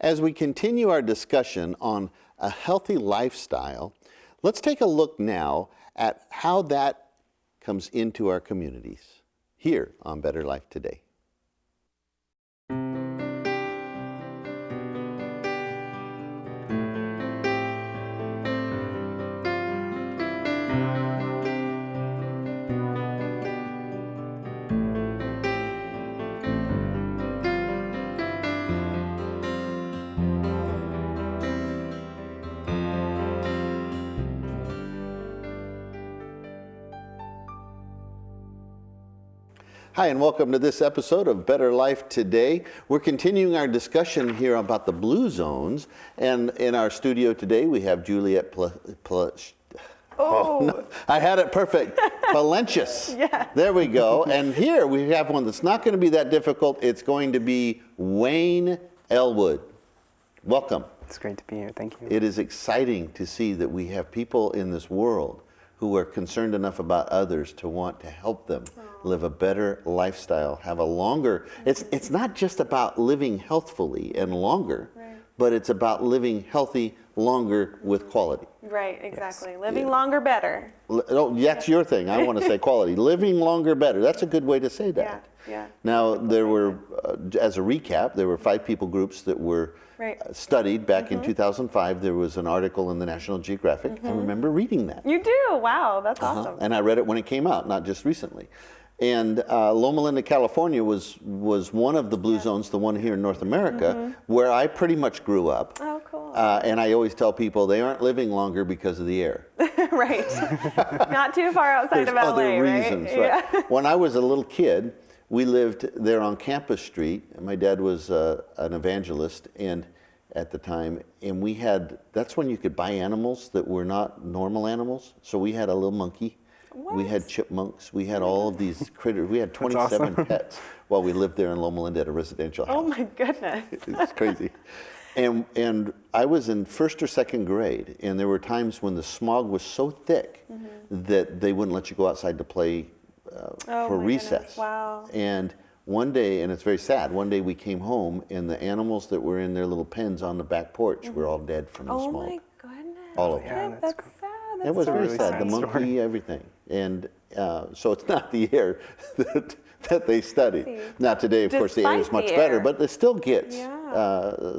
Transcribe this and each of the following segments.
As we continue our discussion on a healthy lifestyle, let's take a look now at how that comes into our communities here on Better Life Today. Hi, and welcome to this episode of Better Life Today. We're continuing our discussion here about the blue zones, and in our studio today we have Juliet I had it perfect. Palencius. Yeah. There we go. And here we have one that's not going to be that difficult. It's going to be Wayne Elwood. Welcome. It's great to be here. Thank you. It is exciting to see that we have people in this world who are concerned enough about others to want to help them live a better lifestyle, have a longer, it's not just about living healthfully and longer, but it's about living healthy longer with quality. Right, exactly. Yes. Living longer better. Oh, that's your thing. I want to say quality. Living longer better. That's a good way to say that. Yeah. Now, there were, as a recap, there were 5 people groups that were studied back in 2005. There was an article in the National Geographic. I remember reading that. You do? Wow, that's awesome. And I read it when it came out, not just recently. And Loma Linda, California was one of the blue zones, the one here in North America, where I pretty much grew up. Oh, cool. And I always tell people they aren't living longer because of the air. Right. Not too far outside of LA, other reasons, right? Yeah. When I was a little kid, we lived there on Campus Street. My dad was an evangelist at the time, and that's when you could buy animals that were not normal animals. So we had a little monkey. What? We had chipmunks. We had all of these critters. We had 27 pets while we lived there in Loma Linda at a residential house. Oh my goodness. It's crazy. And I was in 1st or 2nd grade, and there were times when the smog was so thick that they wouldn't let you go outside to play for recess. Goodness. Wow. And one day, and it's very sad, one day we came home and the animals that were in their little pens on the back porch were all dead from the smog. Oh my goodness. All of them. Yeah, That's cool. sad. It was very really sad. sad The monkey, story. everything. And so it's not the air that they study. Now today, of course, the air is much better, but it still gets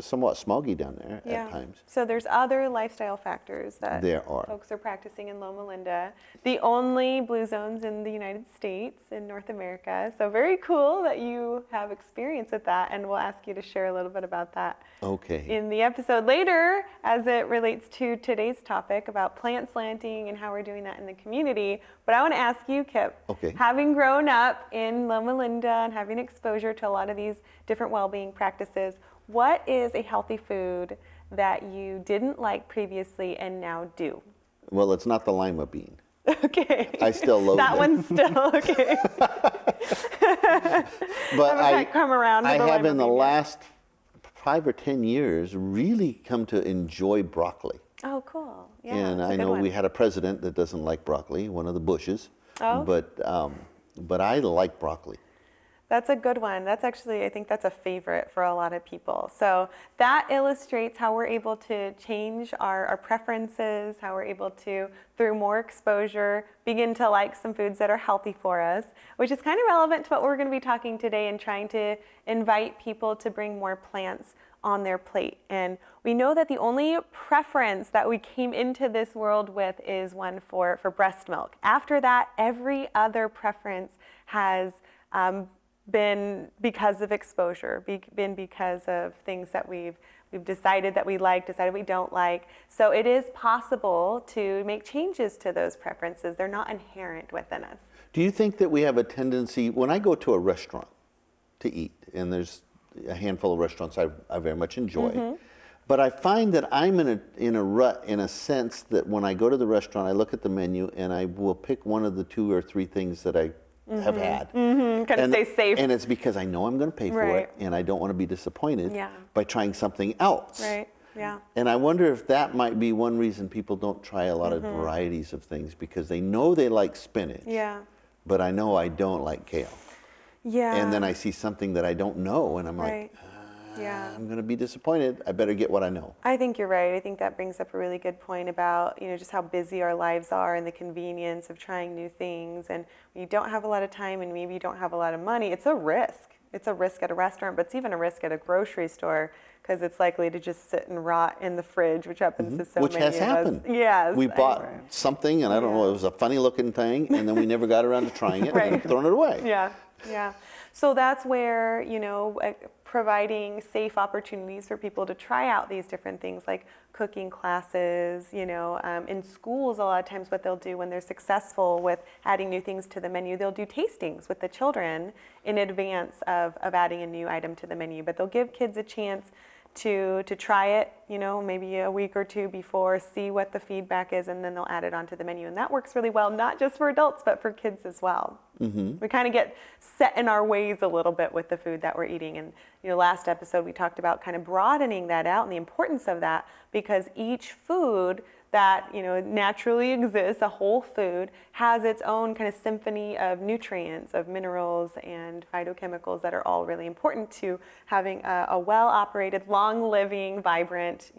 somewhat smoggy down there at times. So there's other lifestyle factors that There are. folks are practicing in Loma Linda. The only blue zones in the United States, in North America. So very cool that you have experience with that, and we'll ask you to share a little bit about that in the episode later as it relates to today's topic about plant slanting and how we're doing that in the community. But I want to ask you, Kip, having grown up in Loma Linda and having exposure to a lot of these different well-being practices, what is a healthy food that you didn't like previously and now do? Well, it's not the lima bean. Okay. I still loathe that it. one's still okay. But I come around to I the have lima in the bean. last 5 or 10 years really come to enjoy broccoli. Oh, cool. Yeah, And that's a I good know one. we had a president that doesn't like broccoli, one of the Bushes. Oh. But I like broccoli. That's a good one. That's actually, I think that's a favorite for a lot of people. So that illustrates how we're able to change our preferences, how we're able to, through more exposure, begin to like some foods that are healthy for us, which is kind of relevant to what we're going to be talking today and trying to invite people to bring more plants on their plate. And we know that the only preference that we came into this world with is one for breast milk. After that, every other preference has been because of exposure, been because of things that we've decided that we like, decided we don't like. So it is possible to make changes to those preferences. They're not inherent within us. Do you think that we have a tendency, when I go to a restaurant to eat, and there's a handful of restaurants I very much enjoy, but I find that I'm in a rut in a sense that when I go to the restaurant, I look at the menu and I will pick one of the 2 or 3 things that I have had. Kind of stay safe. And it's because I know I'm going to pay for it, and I don't want to be disappointed by trying something else. Right, yeah. And I wonder if that might be one reason people don't try a lot of varieties of things, because they know they like spinach, but I know I don't like kale. Yeah. And then I see something that I don't know, and I'm like, Yeah. I'm going to be disappointed. I better get what I know. I think you're right. I think that brings up a really good point about, just how busy our lives are and the convenience of trying new things. And when you don't have a lot of time and maybe you don't have a lot of money, it's a risk. It's a risk at a restaurant, but it's even a risk at a grocery store because it's likely to just sit and rot in the fridge, which happens to so Which many has of happened. us. Yes. We bought something, and I don't know, it was a funny looking thing, and then we never got around to trying it Right. and thrown it away. Yeah, yeah. So that's where, providing safe opportunities for people to try out these different things like cooking classes, in schools, a lot of times what they'll do when they're successful with adding new things to the menu, they'll do tastings with the children in advance of adding a new item to the menu. But they'll give kids a chance to try it, maybe a week or two before, see what the feedback is, and then they'll add it onto the menu. And that works really well, not just for adults, but for kids as well. Mm-hmm. We kind of get set in our ways a little bit with the food that we're eating. And, last episode we talked about kind of broadening that out and the importance of that, because each food that naturally exists, a whole food, has its own kind of symphony of nutrients, of minerals and phytochemicals that are all really important to having a well-operated, long-living, vibrant,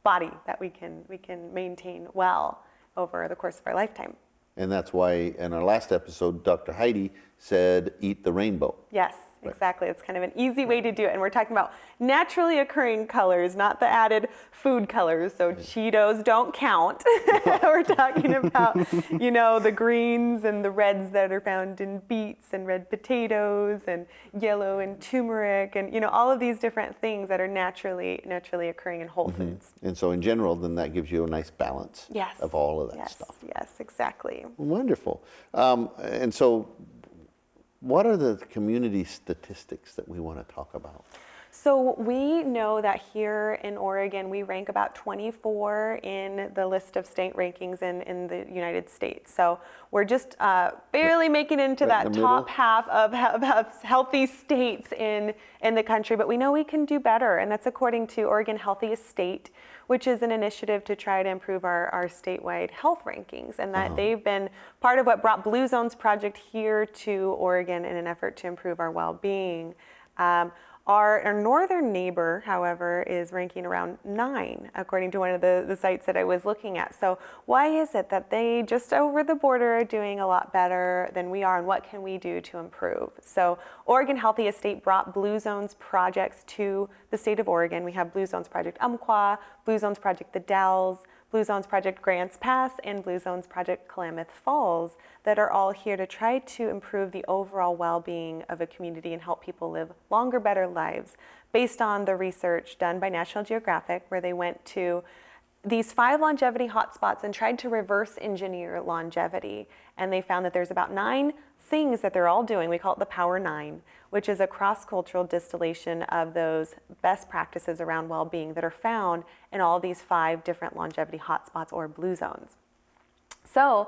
body that we can maintain well over the course of our lifetime. And that's why in our last episode, Dr. Heidi said, eat the rainbow. Yes. Exactly. It's kind of an easy way to do it. And we're talking about naturally occurring colors, not the added food colors. So Cheetos don't count. We're talking about, the greens and the reds that are found in beets and red potatoes and yellow and turmeric and, all of these different things that are naturally occurring in whole foods. And so in general, then that gives you a nice balance of all of that stuff. Yes, exactly. Wonderful. And so what are the community statistics that we want to talk about? So we know that here in Oregon, we rank about 24 in the list of state rankings in the United States. So we're just barely making it into that top half of healthy states in the country. But we know we can do better, and that's according to Oregon Healthiest State, which is an initiative to try to improve our statewide health rankings. And that they've been part of what brought Blue Zones Project here to Oregon in an effort to improve our well-being. Our northern neighbor, however, is ranking around 9, according to one of the sites that I was looking at. So why is it that they just over the border are doing a lot better than we are, and what can we do to improve? So Oregon Healthiest State brought Blue Zones projects to the state of Oregon. We have Blue Zones Project Umpqua, Blue Zones Project The Dalles, Blue Zones Project Grants Pass, and Blue Zones Project Klamath Falls that are all here to try to improve the overall well-being of a community and help people live longer, better lives based on the research done by National Geographic, where they went to these 5 longevity hotspots and tried to reverse engineer longevity. And they found that there's about 9 things that they're all doing. We call it the Power 9, which is a cross-cultural distillation of those best practices around well-being that are found in all these 5 different longevity hotspots or blue zones. So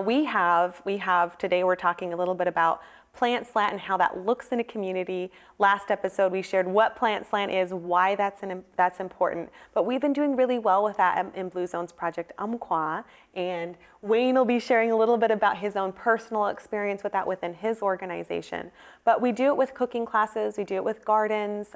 we have today we're talking a little bit about Plant Slant and how that looks in a community. Last episode we shared what Plant Slant is, why that's important. But we've been doing really well with that in Blue Zones Project Umpqua, and Wayne will be sharing a little bit about his own personal experience with that within his organization. But we do it with cooking classes, we do it with gardens.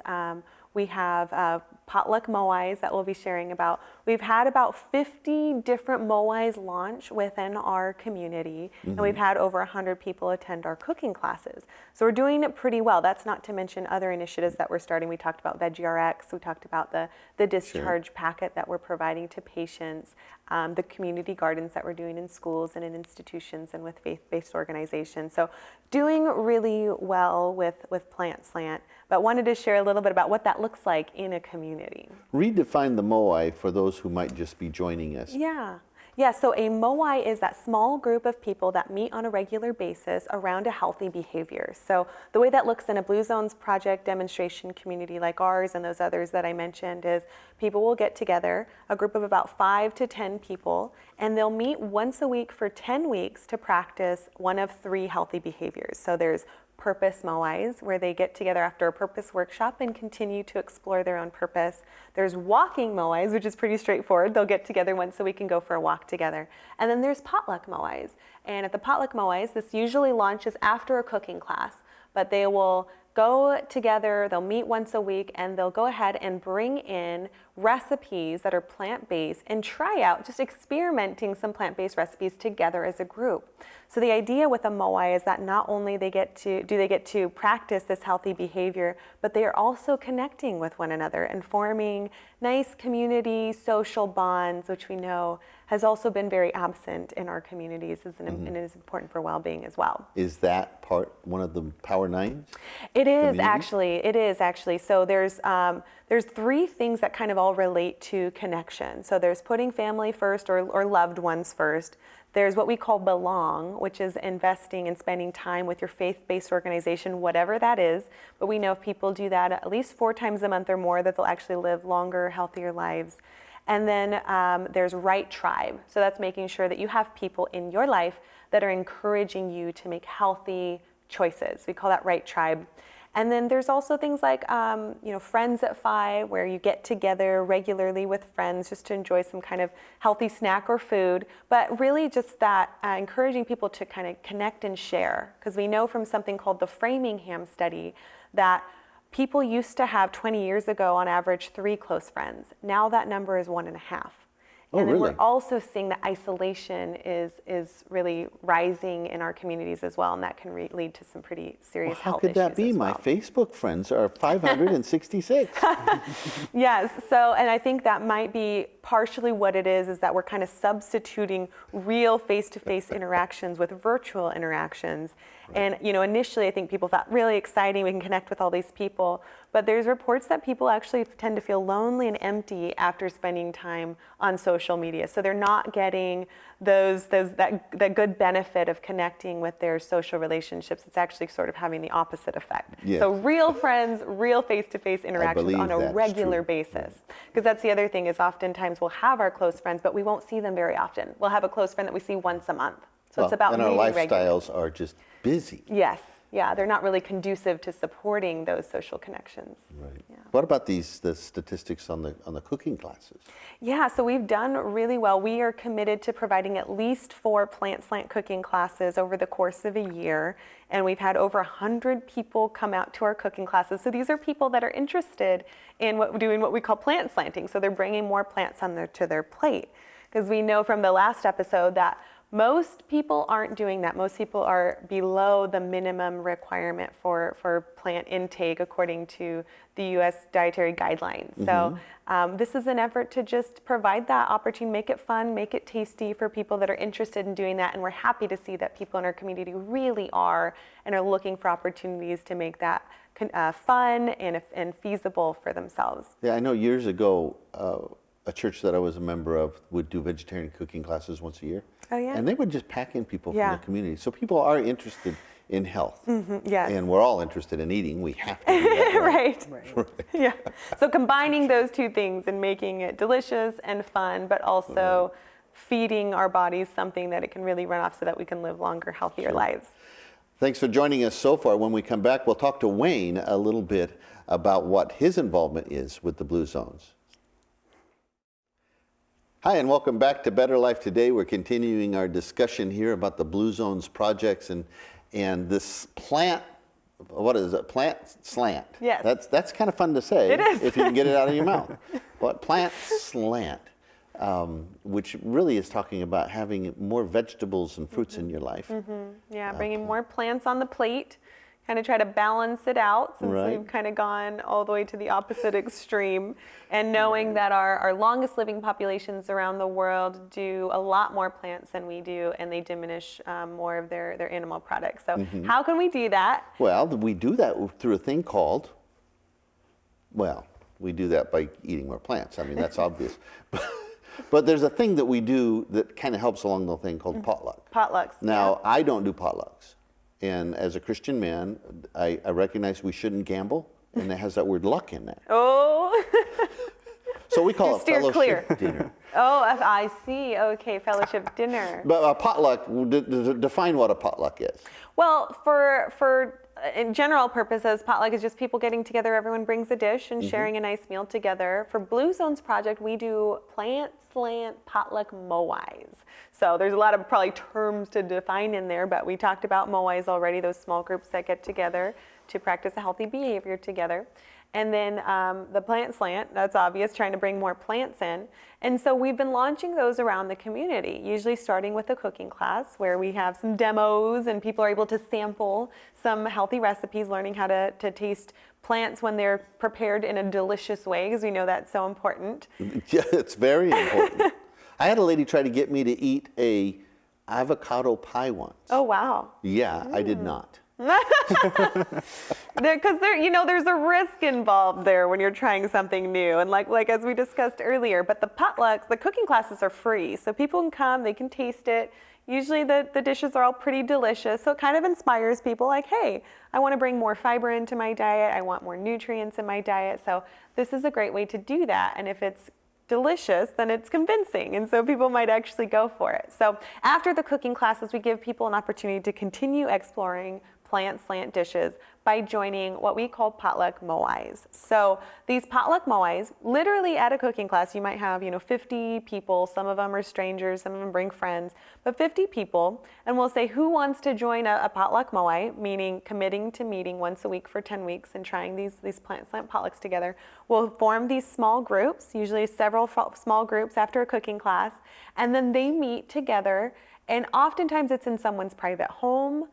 We have potluck moais that we'll be sharing about. We've had about 50 different moais launch within our community, and we've had over 100 people attend our cooking classes. So we're doing it pretty well. That's not to mention other initiatives that we're starting. We talked about VeggieRx, we talked about the discharge packet that we're providing to patients, the community gardens that we're doing in schools and in institutions and with faith-based organizations. So doing really well with Plant Slant, but wanted to share a little bit about what that looks like in a community. Redefine the moai for those who might just be joining us. Yeah, so a moai is that small group of people that meet on a regular basis around a healthy behavior. So the way that looks in a Blue Zones Project demonstration community like ours and those others that I mentioned is people will get together, a group of about 5 to 10 people, and they'll meet once a week for 10 weeks to practice one of 3 healthy behaviors. So there's purpose moais, where they get together after a purpose workshop and continue to explore their own purpose. There's walking moais, which is pretty straightforward. They'll get together once a week and go for a walk together. And then there's potluck moais. And at the potluck moais, this usually launches after a cooking class, but they will go together, they'll meet once a week, and they'll go ahead and bring in recipes that are plant-based and try out just experimenting some plant-based recipes together as a group. So the idea with a moai is that not only they get to practice this healthy behavior, but they are also connecting with one another and forming nice community social bonds, which we know has also been very absent in our communities, and it is important for well-being as well. Is that one of the Power Nines? It is actually. So there's 3 things that kind of all relate to connection. So there's putting family first or loved ones first. There's what we call belong, which is investing and spending time with your faith-based organization, whatever that is. But we know if people do that at least 4 times a month or more, that they'll actually live longer, healthier lives. And then there's right tribe. So that's making sure that you have people in your life that are encouraging you to make healthy choices. We call that right tribe. And then there's also things like, Friends at 5, where you get together regularly with friends just to enjoy some kind of healthy snack or food. But really just that encouraging people to kind of connect and share. Because we know from something called the Framingham study that people used to have 20 years ago on average 3 close friends. Now that number is 1.5. And then really? we're also seeing that isolation is really rising in our communities as well, and that can lead to some pretty serious health issues. How could that be? As My well. Facebook friends are 566. Yes, so, and I think that might be partially what it is that we're kind of substituting real face-to-face interactions with virtual interactions. And, initially I think people thought, really exciting, we can connect with all these people. But there's reports that people actually tend to feel lonely and empty after spending time on social media. So they're not getting that good benefit of connecting with their social relationships. It's actually sort of having the opposite effect. Yes. So real friends, real face-to-face interactions on a regular basis. Because that's the other thing is oftentimes we'll have our close friends, but we won't see them very often. We'll have a close friend that we see once a month. So it's about and our meeting regularly. lifestyles are just busy. Yes. Yeah, they're not really conducive to supporting those social connections. Right. Yeah. What about the statistics on the cooking classes? Yeah, so we've done really well. We are committed to providing at least 4 Plant Slant cooking classes over the course of a year, and we've had over 100 people come out to our cooking classes. So these are people that are interested in doing what we call plant slanting. So they're bringing more plants to their plate, because we know from the last episode that most people aren't doing that. Most people are below the minimum requirement for plant intake according to the U.S. dietary guidelines. So this is an effort to just provide that opportunity, make it fun, make it tasty for people that are interested in doing that. And we're happy to see that people in our community really are and are looking for opportunities to make that fun and feasible for themselves. Yeah, I know years ago, a church that I was a member of would do vegetarian cooking classes once a year. Oh, yeah. And they would just pack in people from Yeah. the community. So people are interested in health. Yes. And we're all interested in eating. We have to do that. Right. Yeah. So combining those 2 things and making it delicious and fun, but also feeding our bodies something that it can really run off so that we can live longer, healthier lives. Thanks for joining us so far. When we come back, we'll talk to Wayne a little bit about what his involvement is with the Blue Zones. Hi, and welcome back to Better Life Today. We're continuing our discussion here about the Blue Zones projects and this plant, what is it, plant slant. Yes. That's kind of fun to say. It is. If you can get it out of your mouth. What plant slant, which really is talking about having more vegetables and fruits in your life. Yeah, bringing more plants on the plate, kind of try to balance it out since Right. we've kind of gone all the way to the opposite extreme, and knowing that our longest living populations around the world do a lot more plants than we do, and they diminish more of their animal products. So how can we do that? Well, we do that through a thing called, we do that by eating more plants. I mean, that's obvious. But there's a thing that we do that kind of helps along the thing called potluck. Potlucks. Now, I don't do potlucks. And as a Christian man, I recognize we shouldn't gamble, and it has that word luck in there. Oh. So we call it Steer fellowship clear. dinner. Oh, I see. Okay, fellowship dinner. But a potluck, define what a potluck is. Well, for in general purposes, potluck is just people getting together. Everyone brings a dish and sharing a nice meal together. For Blue Zones Project, we do plant slant potluck moais. So there's a lot of probably terms to define in there, but we talked about moais already, those small groups that get together to practice a healthy behavior together. And then the plant slant, that's obvious, trying to bring more plants in. And so we've been launching those around the community, usually starting with a cooking class where we have some demos and people are able to sample some healthy recipes, learning how to taste plants when they're prepared in a delicious way, because we know that's so important. Yeah, it's very important. I had a lady try to get me to eat a avocado pie once. Oh, wow. Yeah, I did not. Because there's a risk involved there when you're trying something new, and like as we discussed earlier. But the potlucks, the cooking classes are free, so people can come, they can taste it. Usually the dishes are all pretty delicious, so it kind of inspires people like, hey, I want to bring more fiber into my diet, I want more nutrients in my diet, so this is a great way to do that. And if it's delicious, then it's convincing, and so people might actually go for it. So after the cooking classes, we give people an opportunity to continue exploring plant slant dishes by joining what we call potluck moais. So these potluck moais, literally at a cooking class, you might have 50 people. Some of them are strangers, some of them bring friends, but 50 people, and we'll say who wants to join a potluck moai, meaning committing to meeting once a week for 10 weeks and trying these plant slant potlucks together. We'll form these small groups, usually several small groups after a cooking class, and then they meet together, and oftentimes it's in someone's private home.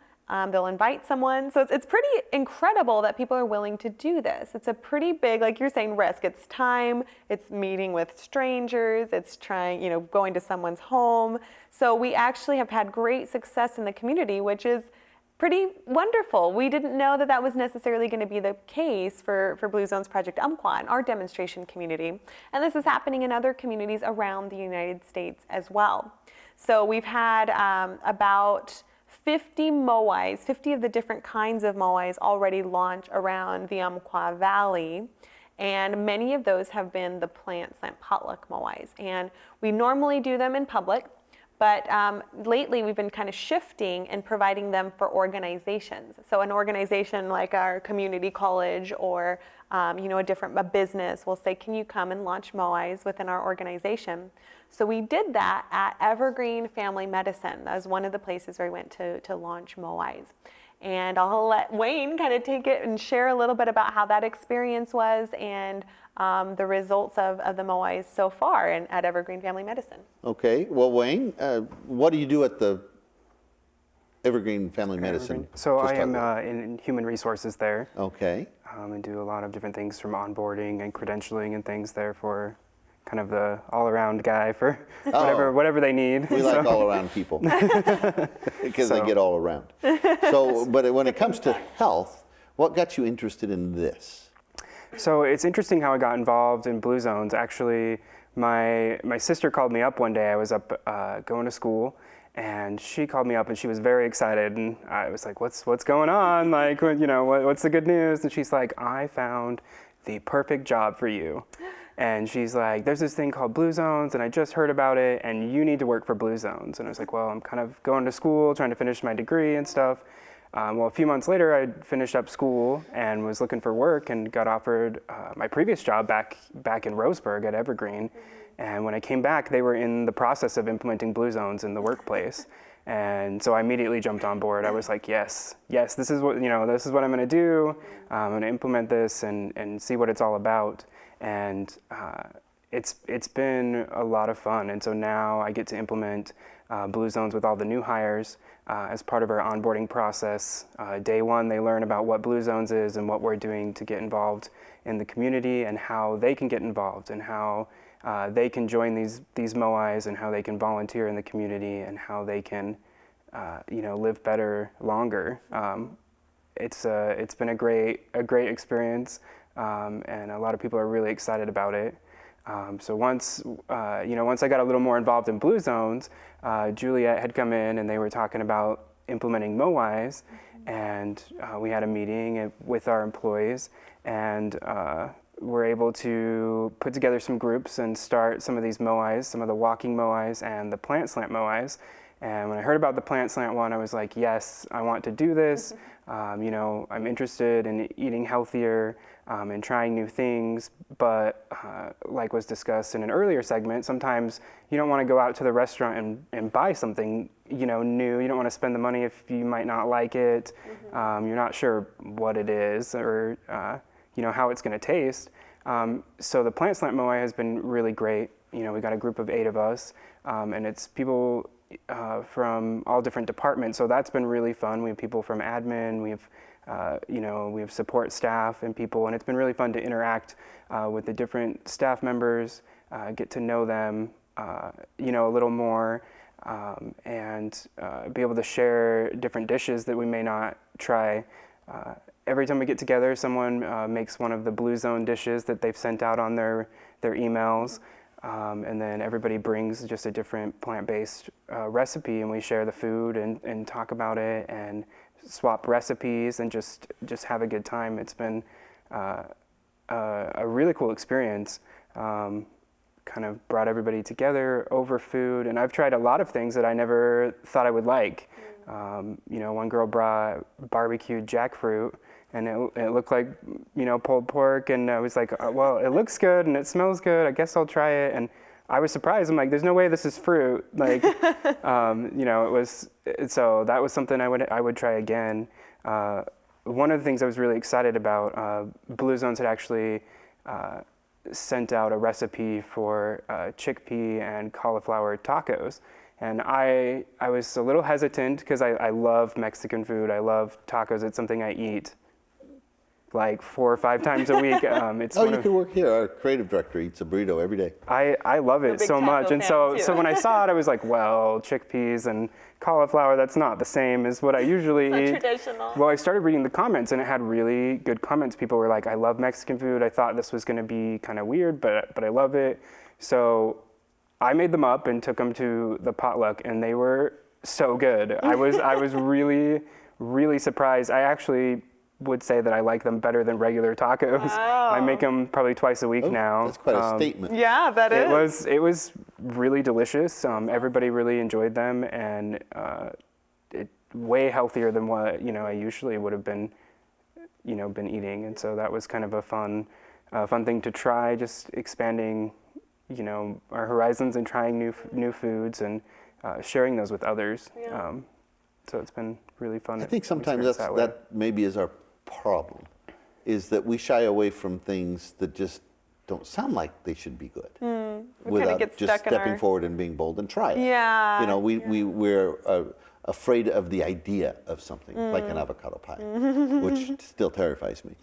They'll invite someone. So it's pretty incredible that people are willing to do this. It's a pretty big, like you're saying, risk. It's time, it's meeting with strangers, it's going to someone's home. So we actually have had great success in the community, which is pretty wonderful. We didn't know that was necessarily going to be the case for Blue Zones Project Umpqua, our demonstration community. And this is happening in other communities around the United States as well. So we've had about 50 moais, 50 of the different kinds of moais already launched around the Umpqua Valley, and many of those have been the plant slant potluck moais. And we normally do them in public, but lately we've been kind of shifting and providing them for organizations. So an organization like our community college or a business will say, can you come and launch moais within our organization? So we did that at Evergreen Family Medicine. That was one of the places where we went to launch moais. And I'll let Wayne kind of take it and share a little bit about how that experience was and the results of the moais so far at Evergreen Family Medicine. Okay. Well, Wayne, what do you do at the Evergreen Family Medicine? So I am in human resources there. Okay. And do a lot of different things from onboarding and credentialing and things there for kind of the all-around guy for whatever they need. We like all-around people because they get all around. So, but when it comes to health, what got you interested in this? So it's interesting how I got involved in Blue Zones. Actually, my sister called me up one day. I was up going to school, and she called me up, and she was very excited. And I was like, "What's going on? Like, what's the good news?" And she's like, "I found the perfect job for you." And she's like, there's this thing called Blue Zones, and I just heard about it, and you need to work for Blue Zones. And I was like, well, I'm kind of going to school, trying to finish my degree and stuff. Well, a few months later, I finished up school and was looking for work and got offered my previous job back in Roseburg at Evergreen. And when I came back, they were in the process of implementing Blue Zones in the workplace. And so I immediately jumped on board. I was like, yes, this is what I'm going to do. I'm going to implement this and see what it's all about. And it's been a lot of fun. And so now I get to implement Blue Zones with all the new hires as part of our onboarding process. Day one, they learn about what Blue Zones is and what we're doing to get involved in the community and how they can get involved and how they can join these moais and how they can volunteer in the community and how they can live better longer. It's been a great experience. And a lot of people are really excited about it. So once I got a little more involved in Blue Zones, Juliet had come in and they were talking about implementing moais, and we had a meeting with our employees, and we're able to put together some groups and start some of these moais, some of the walking moais and the plant slant moais. And when I heard about the Plant Slant one, I was like, yes, I want to do this. You know, I'm interested in eating healthier and trying new things. But like was discussed in an earlier segment, sometimes you don't want to go out to the restaurant and buy something, you know, new. You don't want to spend the money if you might not like it. You're not sure what it is or, you know, how it's going to taste. So the Plant Slant Moai has been really great. You know, we got a group of 8 of us, and it's people from all different departments. So that's been really fun. We have people from admin, we have, you know, we have support staff and people, and it's been really fun to interact with the different staff members, get to know them, you know, a little more, and be able to share different dishes that we may not try. Every time we get together, someone makes one of the Blue Zone dishes that they've sent out on their emails. And then everybody brings just a different plant-based recipe, and we share the food and talk about it and swap recipes and just have a good time. It's been a really cool experience. Kind of brought everybody together over food, and I've tried a lot of things that I never thought I would like. You know, one girl brought barbecued jackfruit, and it looked like, you know, pulled pork, and I was like, well, it looks good and it smells good, I guess I'll try it. And I was surprised. I'm like, there's no way this is fruit. Like, you know, so that was something I would try again. One of the things I was really excited about, Blue Zones had actually sent out a recipe for chickpea and cauliflower tacos. And I was a little hesitant because I love Mexican food. I love tacos. It's something I eat like 4 or 5 times a week. It's you could work here. Our creative director eats a burrito every day. I love it so much. And so when I saw it, I was like, well, chickpeas and cauliflower, that's not the same as what I usually eat. Traditional. Well, I started reading the comments, and it had really good comments. People were like, I love Mexican food. I thought this was going to be kind of weird, but I love it. So I made them up and took them to the potluck, and they were so good. I was really, really surprised. I actually would say that I like them better than regular tacos. Wow. I make them probably twice a week now. That's quite a statement. Yeah, that is. It was really delicious. Everybody really enjoyed them, and way healthier than what, you know, I usually would have been eating. And so that was kind of a fun thing to try, just expanding, you know, our horizons and trying new foods and sharing those with others. Yeah. So it's been really fun. I think sometimes that maybe is our problem, is that we shy away from things that just don't sound like they should be good, without just stepping forward and being bold and try it. Yeah. You know, we're afraid of the idea of something, like an avocado pie, which still terrifies me.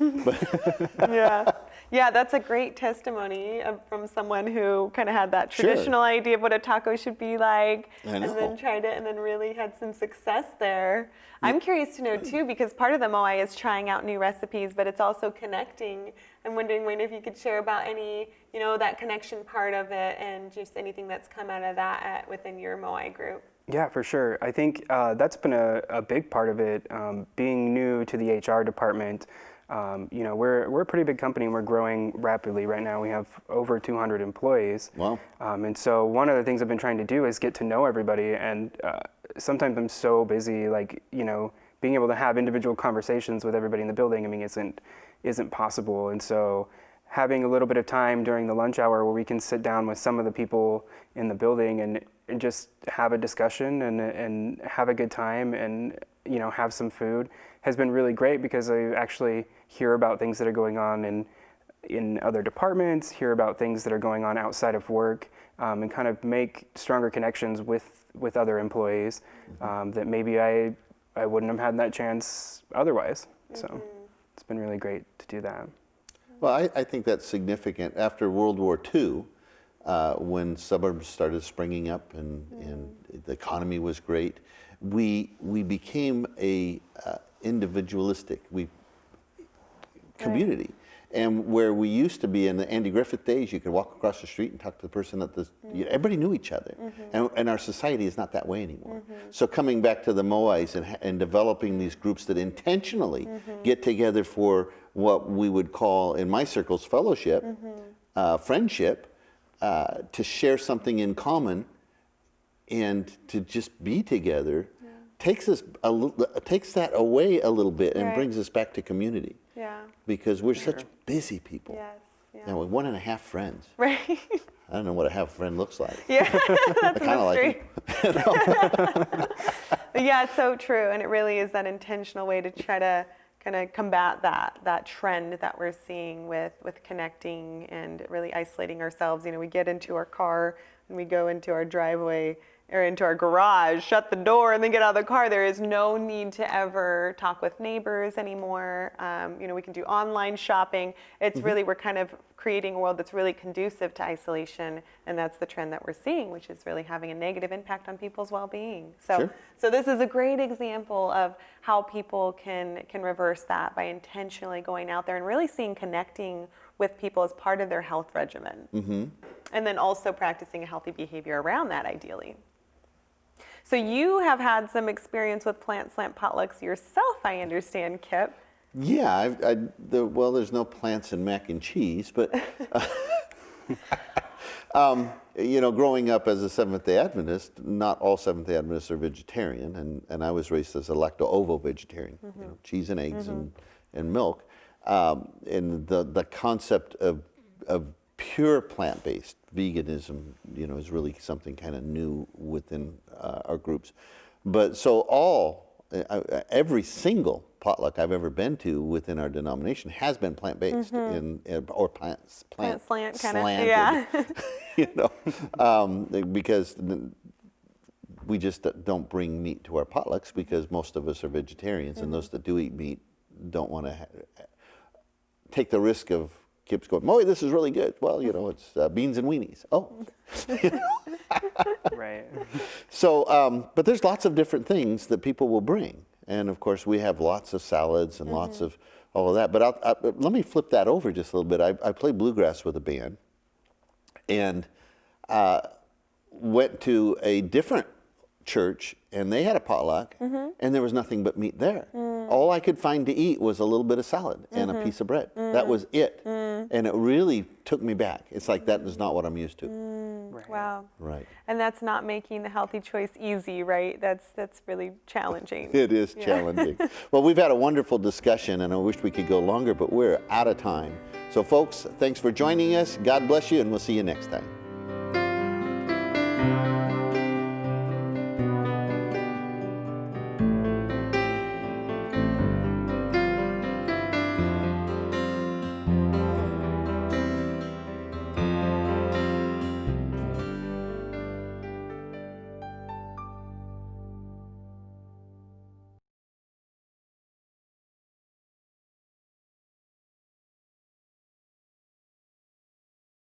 Yeah, that's a great testimony from someone who kind of had that traditional idea of what a taco should be like, and then tried it and then really had some success there. I'm curious to know too, because part of the Moai is trying out new recipes, but it's also connecting. I'm wondering, Wayne, if you could share about any, you know, that connection part of it and just anything that's come out of that within your Moai group. Yeah, for sure. I think that's been a big part of it. Being new to the HR department, you know, we're a pretty big company and we're growing rapidly. Right now we have over 200 employees. Wow. And so one of the things I've been trying to do is get to know everybody. And sometimes I'm so busy, like, you know, being able to have individual conversations with everybody in the building, I mean, isn't possible. And so having a little bit of time during the lunch hour where we can sit down with some of the people in the building and just have a discussion and have a good time and, you know, have some food has been really great, because I actually hear about things that are going on in other departments, hear about things that are going on outside of work, and kind of make stronger connections with other employees that maybe I wouldn't have had that chance otherwise. So it's been really great to do that. Well, I think that's significant. After World War II, when suburbs started springing up and the economy was great, we became a individualistic community. And where we used to be in the Andy Griffith days, you could walk across the street and talk to the person everybody knew each other. And our society is not that way anymore. So coming back to the Moais and developing these groups that intentionally get together for what we would call, in my circles, fellowship, friendship, to share something in common, and to just be together takes that away a little bit and Right. brings us back to community. Yeah. Because we're such busy people. Yes. Yeah. And with 1.5 friends. Right. I don't know what a half friend looks like. Yeah. That's I kind of like mystery. them. Yeah, so true. And it really is that intentional way to try to kind of combat that trend that we're seeing with connecting and really isolating ourselves. We get into our car and we go into our driveway or into our garage, shut the door, and then get out of the car. There is no need to ever talk with neighbors anymore. We can do online shopping. It's really, we're kind of creating a world that's really conducive to isolation, and that's the trend that we're seeing, which is really having a negative impact on people's well-being. So this is a great example of how people can reverse that by intentionally going out there and really connecting with people as part of their health regimen. And then also practicing a healthy behavior around that, ideally. So you have had some experience with Slant potlucks yourself, I understand, Kip. Yeah, there's no plants in mac and cheese, but growing up as a Seventh-day Adventist, not all Seventh-day Adventists are vegetarian, and I was raised as a lacto-ovo vegetarian, cheese and eggs and milk, and the concept of pure plant-based veganism, is really something kind of new within our groups. But so every single potluck I've ever been to within our denomination has been plant-based or plant slant kind slanted, yeah. Because we just don't bring meat to our potlucks because most of us are vegetarians, and those that do eat meat don't want to take the risk of Kip's going, "Boy, this is really good." Well, it's beans and weenies. Oh. Right. So, but there's lots of different things that people will bring. And of course, we have lots of salads and lots of all of that. But let me flip that over just a little bit. I play bluegrass with a band and went to a different church, and they had a potluck, and there was nothing but meat there. All I could find to eat was a little bit of salad and a piece of bread. That was it. And it really took me back. It's like, that is not what I'm used to. Right. Wow. Right. And that's not making the healthy choice easy, right? That's really challenging. It is challenging. Well, we've had a wonderful discussion, and I wish we could go longer, but we're out of time. So folks, thanks for joining us. God bless you, and we'll see you next time.